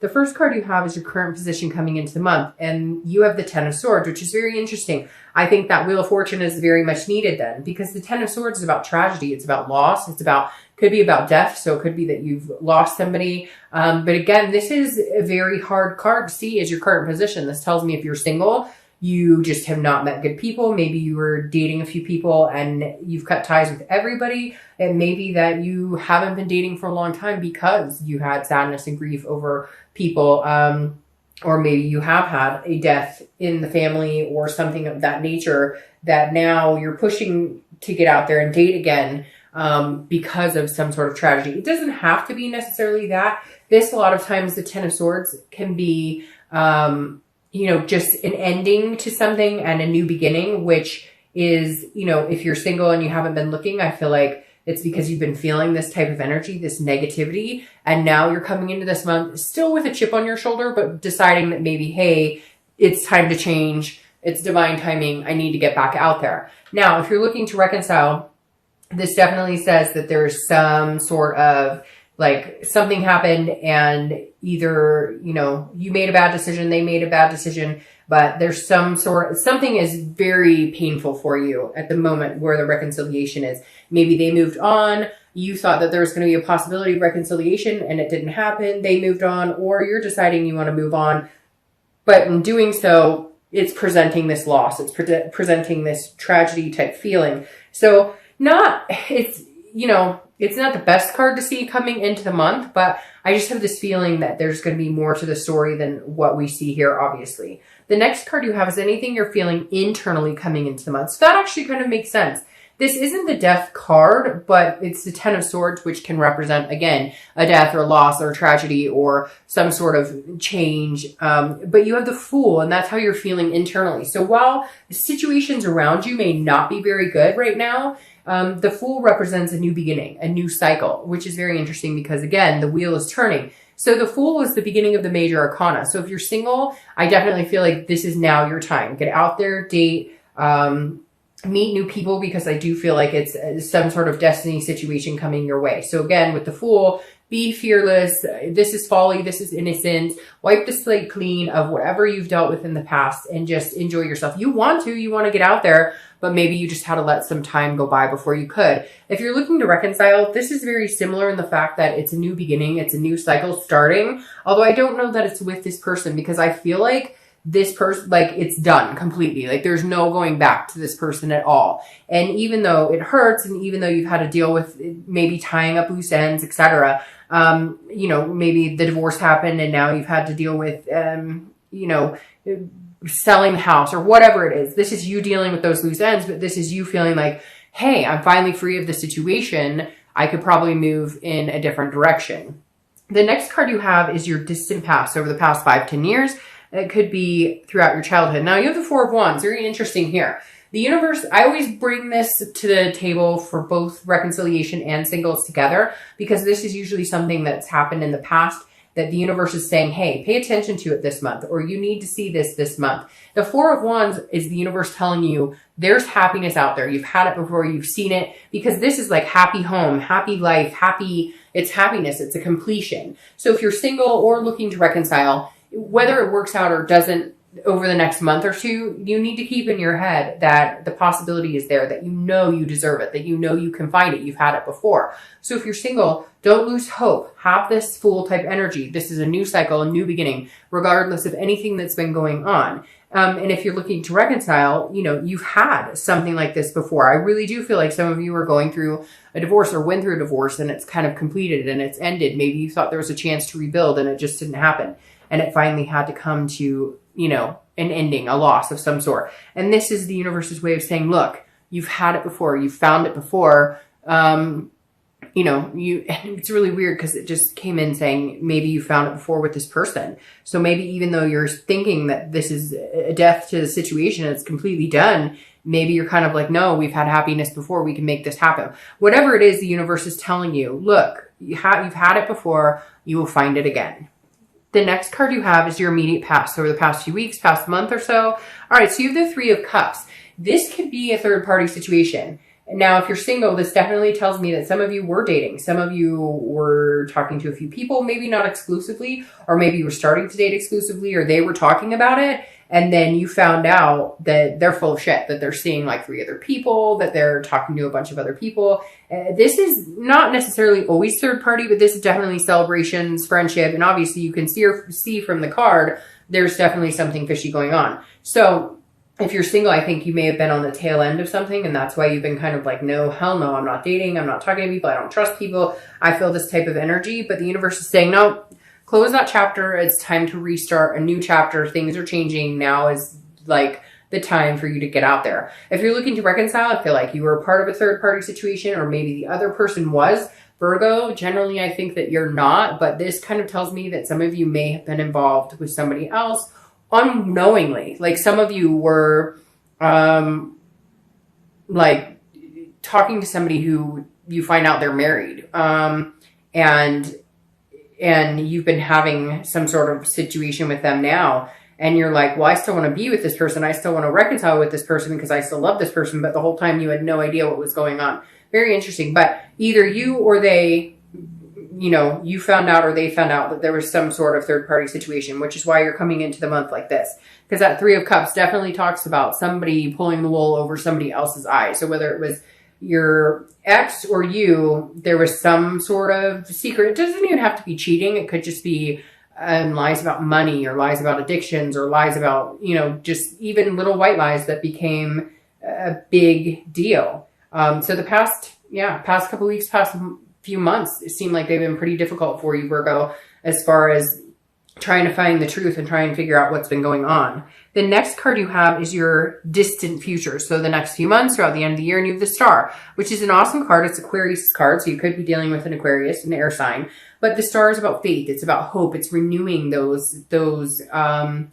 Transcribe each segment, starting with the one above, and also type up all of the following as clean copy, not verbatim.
The first card you have is your current position coming into the month, and you have the Ten of Swords, which is very interesting. I think that Wheel of Fortune is very much needed then, because the Ten of Swords is about tragedy. It's about loss. Could be about death. So it could be that you've lost somebody. But again, this is a very hard card to see as your current position. This tells me if you're single, you just have not met good people. Maybe you were dating a few people and you've cut ties with everybody. And maybe that you haven't been dating for a long time because you had sadness and grief over people. Or maybe you have had a death in the family or something of that nature that now you're pushing to get out there and date again because of some sort of tragedy. It doesn't have to be necessarily that. This, a lot of times, the Ten of Swords can be just an ending to something and a new beginning, which is, if you're single and you haven't been looking, I feel like it's because you've been feeling this type of energy, this negativity, and now you're coming into this month still with a chip on your shoulder, but deciding that maybe, hey, it's time to change. It's divine timing. I need to get back out there. Now, if you're looking to reconcile, this definitely says that there's some sort of like something happened and either, you made a bad decision, they made a bad decision, but there's something is very painful for you at the moment where the reconciliation is. Maybe they moved on. You thought that there was going to be a possibility of reconciliation and it didn't happen. They moved on, or you're deciding you want to move on. But in doing so, it's presenting this loss. It's presenting this tragedy type feeling. So it's not the best card to see coming into the month, but I just have this feeling that there's going to be more to the story than what we see here, obviously. The next card you have is anything you're feeling internally coming into the month. So that actually kind of makes sense. This isn't the death card, but it's the Ten of Swords, which can represent, again, a death or loss or tragedy or some sort of change. But you have the Fool, and that's how you're feeling internally. So while the situations around you may not be very good right now, the Fool represents a new beginning, a new cycle, which is very interesting because, again, the wheel is turning. So the Fool is the beginning of the major arcana. So if you're single, I definitely feel like this is now your time. Get out there, date, meet new people, because I do feel like it's some sort of destiny situation coming your way. So again, with the Fool, be fearless. This is folly. This is innocence. Wipe the slate clean of whatever you've dealt with in the past and just enjoy yourself. You want to get out there, but maybe you just had to let some time go by before you could. If you're looking to reconcile, this is very similar in the fact that it's a new beginning. It's a new cycle starting. Although I don't know that it's with this person, because I feel like this person, like, it's done completely. Like, there's no going back to this person at all. And even though it hurts, and even though you've had to deal with maybe tying up loose ends, etc., maybe the divorce happened and now you've had to deal with, selling the house or whatever it is. This is you dealing with those loose ends, but this is you feeling like, hey, I'm finally free of the situation. I could probably move in a different direction. The next card you have is your distant past, over the past 5-10 years. It could be throughout your childhood. Now you have the Four of Wands. Very interesting here. The universe, I always bring this to the table for both reconciliation and singles together, because this is usually something that's happened in the past that the universe is saying, hey, pay attention to it this month, or you need to see this month. The Four of Wands is the universe telling you there's happiness out there. You've had it before, you've seen it, because this is like happy home, happy life, it's happiness, it's a completion. So if you're single or looking to reconcile, whether it works out or doesn't over the next month or two, you need to keep in your head that the possibility is there, that you deserve it, that you can find it, you've had it before. So if you're single, don't lose hope. Have this Fool type energy. This is a new cycle, a new beginning, regardless of anything that's been going on. And if you're looking to reconcile, you've had something like this before. I really do feel like some of you are going through a divorce or went through a divorce and it's kind of completed and it's ended. Maybe you thought there was a chance to rebuild and it just didn't happen. And it finally had to come to, an ending, a loss of some sort. And this is the universe's way of saying, look, you've had it before. You've found it before. And it's really weird because it just came in saying maybe you found it before with this person. So maybe even though you're thinking that this is a death to the situation, it's completely done, maybe you're kind of like, no, we've had happiness before. We can make this happen. Whatever it is, the universe is telling you, look, you've had it before. You will find it again. The next card you have is your immediate past, over the past few weeks, past month or so. All right, so you have the Three of Cups. This could be a third-party situation. Now, if you're single, this definitely tells me that some of you were dating. Some of you were talking to a few people, maybe not exclusively, or maybe you were starting to date exclusively, or they were talking about it. And then you found out that they're full of shit, that they're seeing like 3 other people, that they're talking to a bunch of other people. This is not necessarily always third party, but this is definitely celebrations, friendship. And obviously you can see from the card, there's definitely something fishy going on. So if you're single, I think you may have been on the tail end of something, and that's why you've been kind of like, no, hell no, I'm not dating. I'm not talking to people. I don't trust people. I feel this type of energy, but the universe is saying, no, close that chapter. It's time to restart a new chapter. Things are changing. Now is like the time for you to get out there. If you're looking to reconcile, I feel like you were a part of a third party situation, or maybe the other person was. Virgo, generally, I think that you're not, but this kind of tells me that some of you may have been involved with somebody else unknowingly. Like some of you were like talking to somebody who you find out they're married, and you've been having some sort of situation with them now, and you're like, well, I still want to be with this person, I still want to reconcile with this person because I still love this person, but the whole time you had no idea what was going on. Very interesting. But either you or they, you know, you found out or they found out that there was some sort of third party situation, which is why you're coming into the month like this. Because that 3 of Cups definitely talks about somebody pulling the wool over somebody else's eyes. So whether it was your ex or you, there was some sort of secret. It doesn't even have to be cheating. It could just be lies about money, or lies about addictions, or lies about, you know, just even little white lies that became a big deal. So the past couple weeks, past few months, it seemed like they've been pretty difficult for you, Virgo, as far as trying to find the truth and try and figure out what's been going on. The next card you have is your distant future. So the next few months throughout the end of the year, and you have the Star, which is an awesome card. It's Aquarius card. So you could be dealing with an Aquarius, an air sign, but the Star is about faith. It's about hope. It's renewing that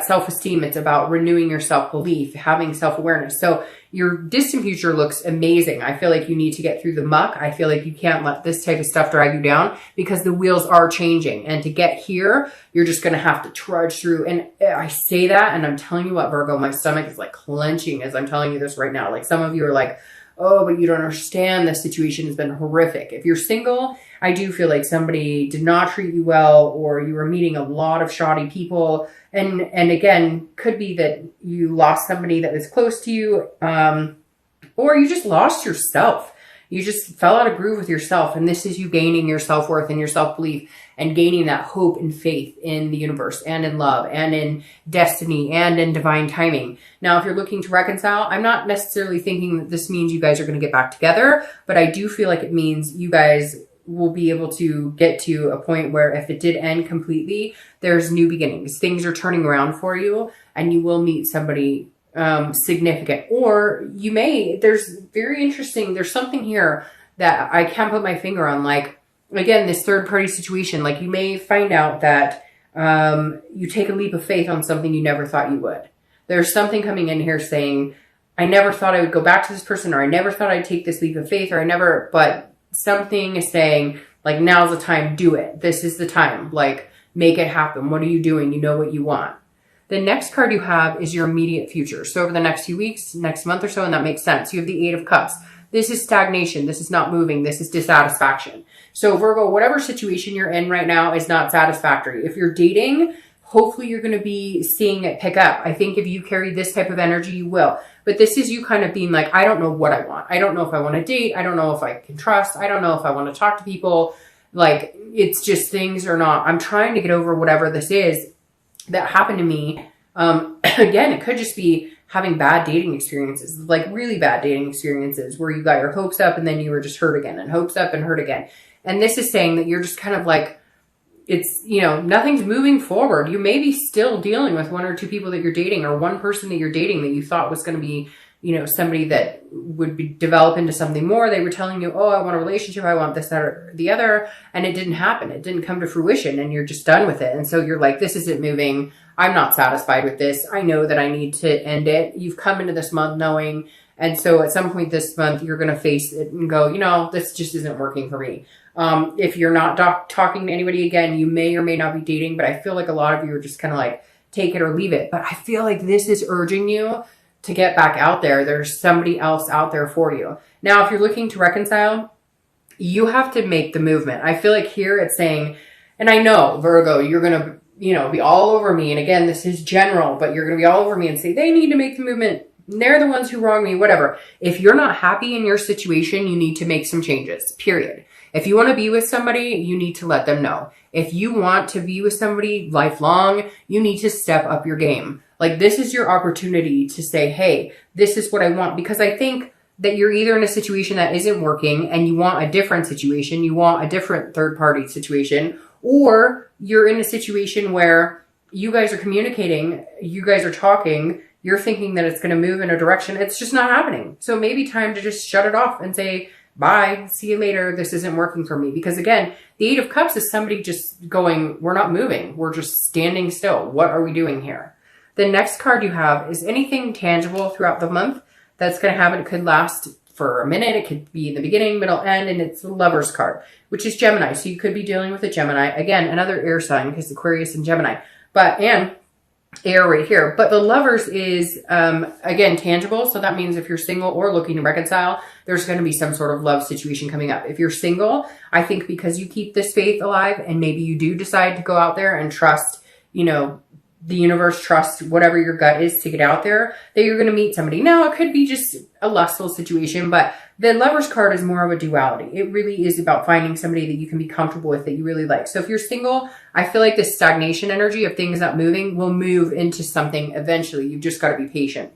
self-esteem. It's about renewing your self-belief, having self-awareness. So your distant future looks amazing. I feel like you need to get through the muck. I feel like you can't let this type of stuff drag you down, because the wheels are changing. And to get here, you're just going to have to trudge through. And I say that, and I'm telling you what, Virgo, my stomach is like clenching as I'm telling you this right now. Like some of you are like, oh, but you don't understand. The situation has been horrific. If you're single, I do feel like somebody did not treat you well, or you were meeting a lot of shoddy people. And again, could be that you lost somebody that was close to you, or you just lost yourself. You just fell out of groove with yourself. And this is you gaining your self-worth and your self-belief, and gaining that hope and faith in the universe, and in love, and in destiny, and in divine timing. Now, if you're looking to reconcile, I'm not necessarily thinking that this means you guys are going to get back together, but I do feel like it means you guys will be able to get to a point where if it did end completely, there's new beginnings. Things are turning around for you, and you will meet somebody significant. Or you may, there's something here that I can't put my finger on. Like, again, this third party situation, like you may find out that you take a leap of faith on something you never thought you would. There's something coming in here saying, I never thought I would go back to this person, or I never thought I'd take this leap of faith, but something is saying, like, now's the time, do it. This is the time, like, make it happen. What are you doing? You know what you want. The next card you have is your immediate future. So over the next few weeks, next month or so, and that makes sense. You have the 8 of Cups. This is stagnation. This is not moving. This is dissatisfaction. So Virgo, whatever situation you're in right now is not satisfactory. If you're dating, hopefully you're going to be seeing it pick up. I think if you carry this type of energy, you will. But this is you kind of being like, I don't know what I want. I don't know if I want to date. I don't know if I can trust. I don't know if I want to talk to people. Like, it's just things are not, I'm trying to get over whatever this is that happened to me. Again, it could just be having bad dating experiences, like really bad dating experiences where you got your hopes up and then you were just hurt again, and hopes up and hurt again. And this is saying that you're just kind of like, it's, you know, nothing's moving forward. You may be still dealing with 1 or 2 people that you're dating, or one person that you're dating that you thought was going to be, you know, somebody that would develop into something more. They were telling you, oh, I want a relationship. I want this, that, or the other. And it didn't happen. It didn't come to fruition, and you're just done with it. And so you're like, this isn't moving. I'm not satisfied with this. I know that I need to end it. You've come into this month knowing. And so at some point this month, you're going to face it and go, you know, this just isn't working for me. If you're not talking to anybody again, you may or may not be dating, but I feel like a lot of you are just kind of like, take it or leave it. But I feel like this is urging you to get back out there. There's somebody else out there for you. Now, if you're looking to reconcile, you have to make the movement. I feel like here it's saying, and I know, Virgo, you're going to, be all over me. And again, this is general, but you're going to be all over me and say, they need to make the movement. They're the ones who wrong me, whatever. If you're not happy in your situation, you need to make some changes, period. If you want to be with somebody, you need to let them know. If you want to be with somebody lifelong, you need to step up your game. Like, this is your opportunity to say, hey, this is what I want. Because I think that you're either in a situation that isn't working and you want a different situation, you want a different third party situation, or you're in a situation where you guys are communicating, you guys are talking, you're thinking that it's going to move in a direction. It's just not happening. So maybe time to just shut it off and say, bye, see you later. This isn't working for me. Because again, the Eight of Cups is somebody just going, we're not moving. We're just standing still. What are we doing here? The next card you have is anything tangible throughout the month that's going to happen. It could last for a minute. It could be in the beginning, middle, end, and it's the Lover's card, which is Gemini. So you could be dealing with a Gemini. Again, another air sign because Aquarius and Gemini. And air right here. But the Lovers is, again, tangible. So that means if you're single or looking to reconcile, there's going to be some sort of love situation coming up. If you're single, I think because you keep this faith alive and maybe you do decide to go out there and trust, the universe, trust whatever your gut is to get out there, that you're going to meet somebody. Now, it could be just a lustful situation, but the Lover's card is more of a duality. It really is about finding somebody that you can be comfortable with, that you really like. So if you're single, I feel like this stagnation energy of things not moving will move into something eventually. You've just got to be patient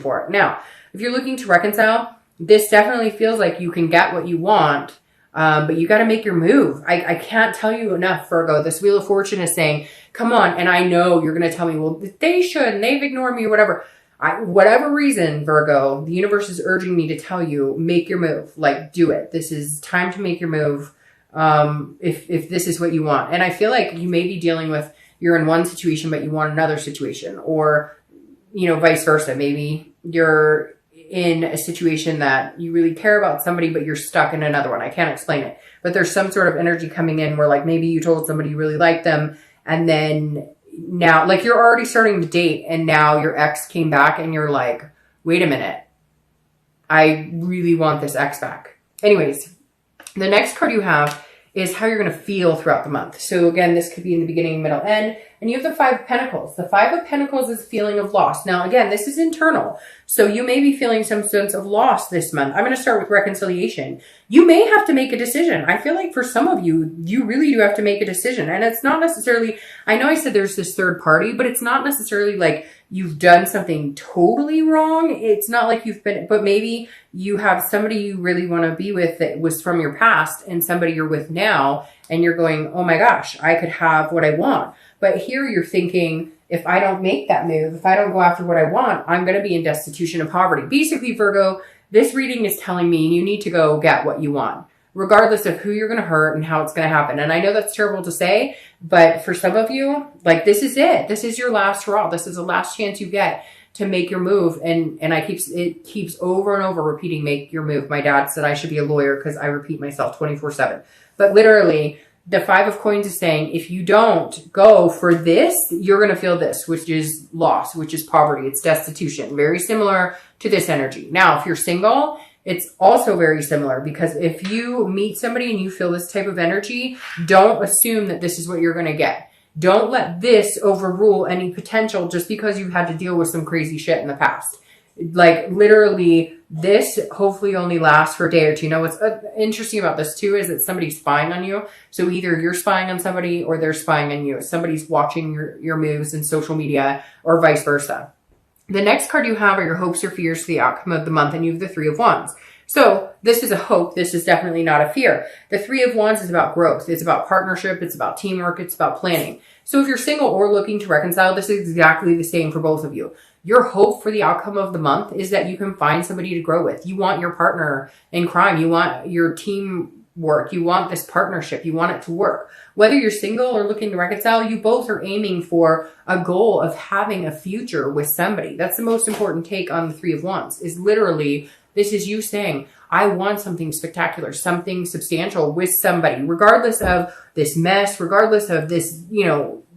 for it. Now, if you're looking to reconcile, this definitely feels like you can get what you want, but you got to make your move. I can't tell you enough, Virgo. This Wheel of Fortune is saying, come on. And I know you're going to tell me, well, they should, and they've ignored me or whatever. Whatever reason, Virgo, the universe is urging me to tell you, make your move. Like, do it. This is time to make your move. If this is what you want. And I feel like you may be dealing with, you're in one situation, but you want another situation, or, vice versa. Maybe you're in a situation that you really care about somebody, but you're stuck in another one. I can't explain it, but there's some sort of energy coming in where, like, maybe you told somebody you really liked them, and then now, like, you're already starting to date, and now your ex came back and you're like, wait a minute, I really want this ex back. Anyways, the next card you have is how you're going to feel throughout the month. So again, this could be in the beginning, middle, end. And you have the Five of Pentacles. The Five of Pentacles is a feeling of loss. Now, again, this is internal. So you may be feeling some sense of loss this month. I'm going to start with reconciliation. You may have to make a decision. I feel like for some of you, you really do have to make a decision. And it's not necessarily, I know I said there's this third party, but it's not necessarily like you've done something totally wrong. It's not like you've been, but maybe you have somebody you really want to be with that was from your past and somebody you're with now, and you're going, oh my gosh, I could have what I want. But here you're thinking, if I don't make that move, if I don't go after what I want, I'm going to be in destitution and poverty. Basically, Virgo, this reading is telling me you need to go get what you want, regardless of who you're going to hurt and how it's going to happen. And I know that's terrible to say, but for some of you, like, this is it. This is your last hurrah. This is the last chance you get to make your move. And it keeps over and over repeating, make your move. My dad said I should be a lawyer because I repeat myself 24/7. But literally, the Five of Coins is saying, if you don't go for this, you're going to feel this, which is loss, which is poverty. It's destitution. Very similar to this energy. Now, if you're single, it's also very similar, because if you meet somebody and you feel this type of energy, don't assume that this is what you're going to get. Don't let this overrule any potential just because you've had to deal with some crazy shit in the past. Like, literally, this hopefully only lasts for a day or two. You know, what's interesting about this too is that somebody's spying on you. So either you're spying on somebody or they're spying on you. Somebody's watching your moves in social media, or vice versa. The next card you have are your hopes or fears for the outcome of the month, and you have the Three of Wands. So this is a hope. This is definitely not a fear. The Three of Wands is about growth. It's about partnership. It's about teamwork. It's about planning. So if you're single or looking to reconcile, this is exactly the same for both of you. Your hope for the outcome of the month is that you can find somebody to grow with. You want your partner in crime. You want your teamwork. You want this partnership. You want it to work. Whether you're single or looking to reconcile, you both are aiming for a goal of having a future with somebody. That's the most important take on the Three of Wands, is literally, this is you saying, I want something spectacular, something substantial with somebody, regardless of this mess, regardless of this,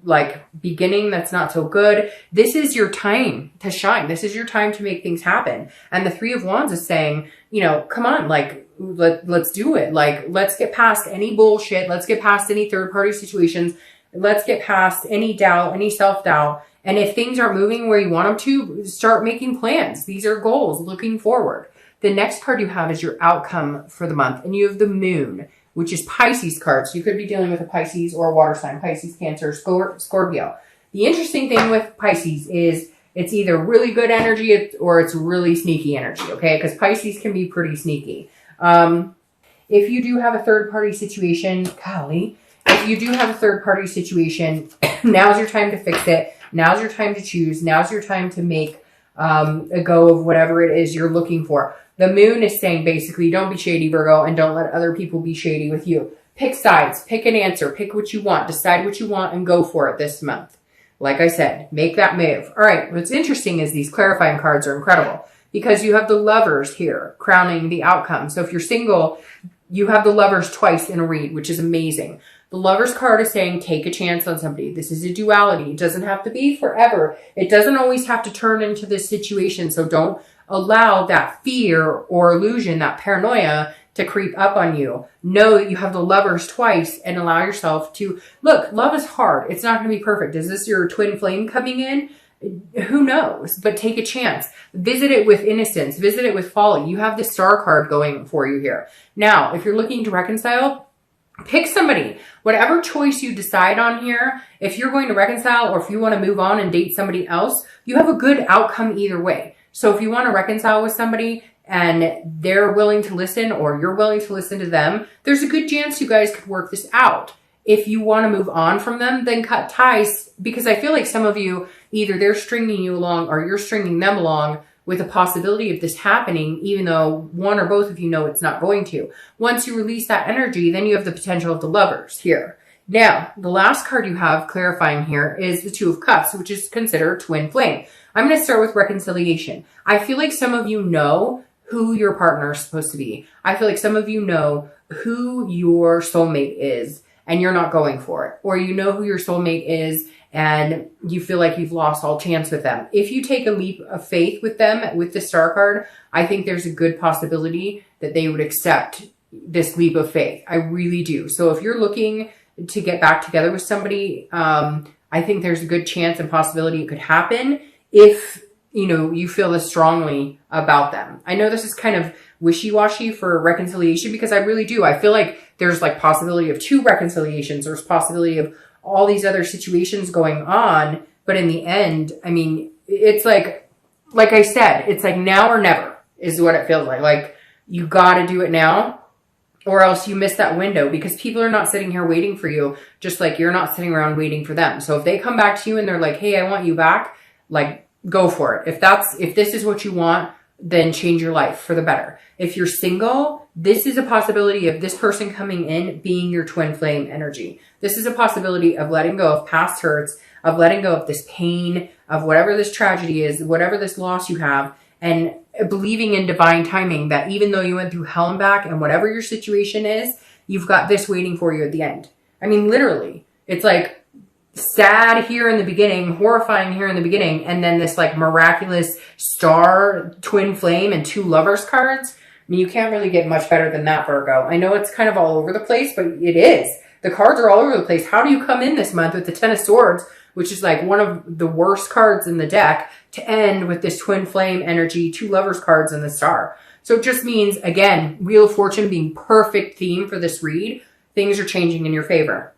like beginning that's not so good. This is your time to shine. This is your time to make things happen. And the Three of Wands is saying, you know, come on, like, let's do it. Like, let's get past any bullshit. Let's get past any third party situations. Let's get past any doubt, any self-doubt. And if things aren't moving where you want them to, start making plans. These are goals looking forward. The next card you have is your outcome for the month. And you have the Moon, which is Pisces card. So you could be dealing with a Pisces or a water sign, Pisces, Cancer, Scorpio. The interesting thing with Pisces is it's either really good energy or it's really sneaky energy, okay? Because Pisces can be pretty sneaky. If you do have a third-party situation, golly, if you do have a third-party situation, now's your time to fix it. Now's your time to choose. Now's your time to make a go of whatever it is you're looking for. The Moon is saying basically, don't be shady, Virgo, and don't let other people be shady with you. Pick sides, pick an answer, pick what you want, decide what you want, and go for it this month. Like I said, make that move. All right, what's interesting is these clarifying cards are incredible because you have the Lovers here crowning the outcome. So if you're single, you have the Lovers twice in a read, which is amazing. The Lovers card is saying take a chance on somebody. This is a duality. It doesn't have to be forever. It doesn't always have to turn into this situation. So don't allow that fear or illusion, that paranoia to creep up on you. Know that you have the Lovers twice and allow yourself to, look, love is hard. It's not going to be perfect. Is this your twin flame coming in? Who knows? But take a chance. Visit it with innocence. Visit it with folly. You have the Star card going for you here. Now, if you're looking to reconcile, pick somebody. Whatever choice you decide on here, if you're going to reconcile or if you want to move on and date somebody else, you have a good outcome either way. So if you want to reconcile with somebody and they're willing to listen or you're willing to listen to them, there's a good chance you guys could work this out. If you want to move on from them, then cut ties, because I feel like some of you, either they're stringing you along or you're stringing them along with a possibility of this happening, even though one or both of you know it's not going to. Once you release that energy, then you have the potential of the Lovers here. Now, the last card you have clarifying here is the Two of Cups, which is considered twin flame. I'm going to start with reconciliation. I feel like some of you know who your partner is supposed to be. I feel like some of you know who your soulmate is and you're not going for it. Or you know who your soulmate is and you feel like you've lost all chance with them. If you take a leap of faith with them, with the Star card, I think there's a good possibility that they would accept this leap of faith. I really do. So if you're looking to get back together with somebody, I think there's a good chance and possibility it could happen if, you know, you feel this strongly about them. I know this is kind of wishy-washy for reconciliation because I really do. I feel like there's like possibility of 2 reconciliations. There's possibility of all these other situations going on. But in the end, I mean, it's like I said, it's like now or never is what it feels like. Like you got to do it now or else you miss that window, because people are not sitting here waiting for you, just like you're not sitting around waiting for them. So if they come back to you and they're like, hey, I want you back, like go for it. If this is what you want, then change your life for the better. If you're single, this is a possibility of this person coming in being your twin flame energy. This is a possibility of letting go of past hurts, of letting go of this pain, of whatever this tragedy is, whatever this loss you have, and believing in divine timing that even though you went through hell and back and whatever your situation is, you've got this waiting for you at the end. I mean, literally, it's like sad here in the beginning, horrifying here in the beginning, and then this like miraculous Star, twin flame, and 2 Lovers cards. I mean, you can't really get much better than that, Virgo. I know it's kind of all over the place, but it is. The cards are all over the place. How do you come in this month with the 10 of Swords, which is like one of the worst cards in the deck, to end with this twin flame energy, 2 Lovers cards, and the Star? So it just means, again, Wheel of Fortune being perfect theme for this read. Things are changing in your favor.